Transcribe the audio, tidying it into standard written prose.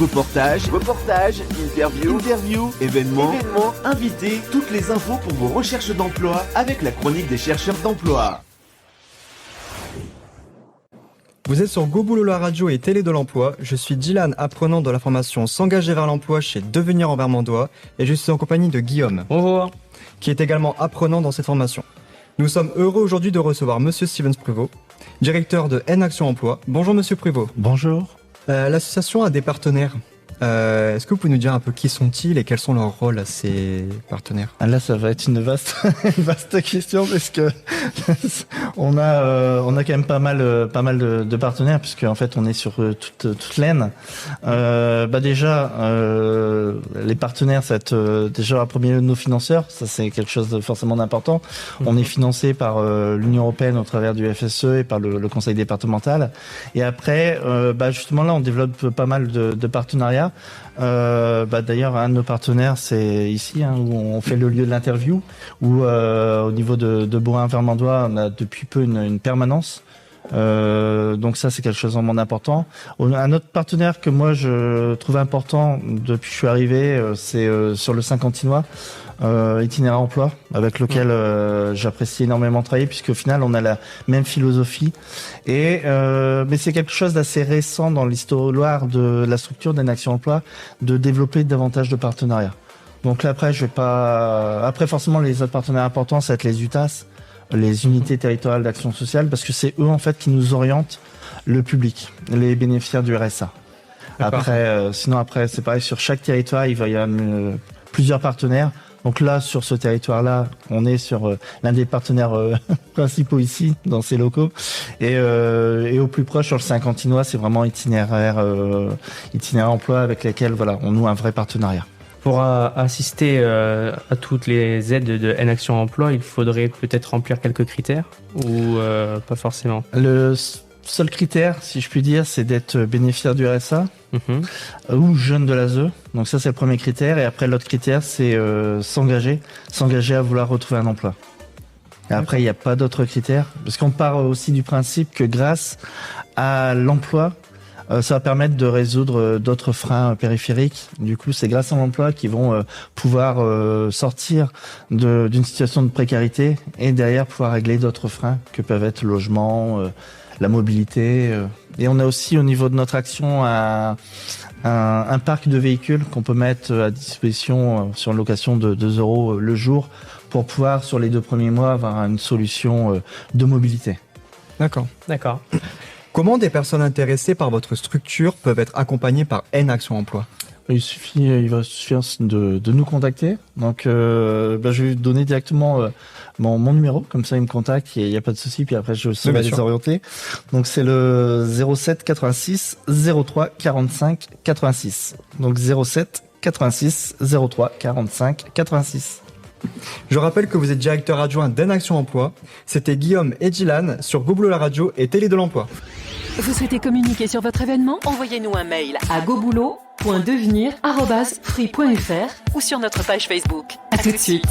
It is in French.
Reportages, interviews, événements, invités, toutes les infos pour vos recherches d'emploi avec la chronique des chercheurs d'emploi. Vous êtes sur Go Boulot la radio et télé de l'emploi. Je suis Dylan, apprenant de la formation S'engager vers l'emploi chez Devenir en Vermandois et je suis en compagnie de Guillaume. Bonjour. Qui est également apprenant dans cette formation. Nous sommes heureux aujourd'hui de recevoir Monsieur Stevens Pruvot, directeur de N Action Emploi. Bonjour Monsieur Pruvot. Bonjour. L'association a des partenaires. Est-ce que vous pouvez nous dire un peu qui sont-ils et quels sont leurs rôles à ces partenaires ? Là, ça va être une vaste question parce que on a quand même pas mal de partenaires puisque en fait on est sur toute l'Aisne. Déjà, les partenaires, ça va être déjà à premier lieu nos financeurs. Ça c'est quelque chose de forcément d'important. On est financé par l'Union européenne au travers du FSE et par le Conseil départemental. Et après, justement là, on développe pas mal de partenariats. D'ailleurs, un de nos partenaires, c'est ici, où on fait le lieu de l'interview, où au niveau de Bourg-en-Vermandois, on a depuis peu une permanence. Donc ça, c'est quelque chose de vraiment important. Un autre partenaire que moi je trouve important depuis que je suis arrivé, c'est sur le Saint-Quentinois. Itinéraire emploi avec lequel j'apprécie énormément travailler puisque au final on a la même philosophie mais c'est quelque chose d'assez récent dans l'histoire de la structure d'N Action Emploi de développer davantage de partenariats. Donc là après forcément les autres partenaires importants ça va être les UTAS, les unités territoriales d'action sociale parce que c'est eux en fait qui nous orientent le public, les bénéficiaires du RSA. Sinon après c'est pareil sur chaque territoire il va y avoir plusieurs partenaires. Donc là, sur ce territoire-là, on est sur l'un des partenaires principaux ici, dans ces locaux. Et au plus proche, sur le Saint-Quentinois, c'est vraiment itinéraire emploi avec lesquels on noue un vrai partenariat. Pour assister à toutes les aides de N Action Emploi, il faudrait peut-être remplir quelques critères ou pas forcément. Le seul critère, si je puis dire, c'est d'être bénéficiaire du RSA ou jeune de l'ASE. Donc ça, c'est le premier critère. Et après, l'autre critère, c'est s'engager à vouloir retrouver un emploi. Et après, il n'y a pas d'autres critères. Parce qu'on part aussi du principe que grâce à l'emploi, ça va permettre de résoudre d'autres freins périphériques. Du coup, c'est grâce à l'emploi qu'ils vont pouvoir sortir d'une situation de précarité et derrière pouvoir régler d'autres freins que peuvent être le logement, la mobilité. Et on a aussi au niveau de notre action un parc de véhicules qu'on peut mettre à disposition sur une location de 2 € le jour pour pouvoir, sur les 2 premiers mois, avoir une solution de mobilité. D'accord. Comment des personnes intéressées par votre structure peuvent être accompagnées par N Action Emploi ? Il va suffire de nous contacter. Donc, je vais donner directement mon numéro, comme ça ils me contactent, il n'y a pas de souci, puis après je saurai les orienter. Donc c'est le 07 86 03 45 86. Donc 07 86 03 45 86. Je rappelle que vous êtes directeur adjoint d'N Action Emploi. C'était Guillaume et Dylan sur Go Boulot la radio et télé de l'emploi. Vous souhaitez communiquer sur votre événement ? Envoyez-nous un mail à goboulot.devenir@free.fr ou sur notre page Facebook. À tout de suite.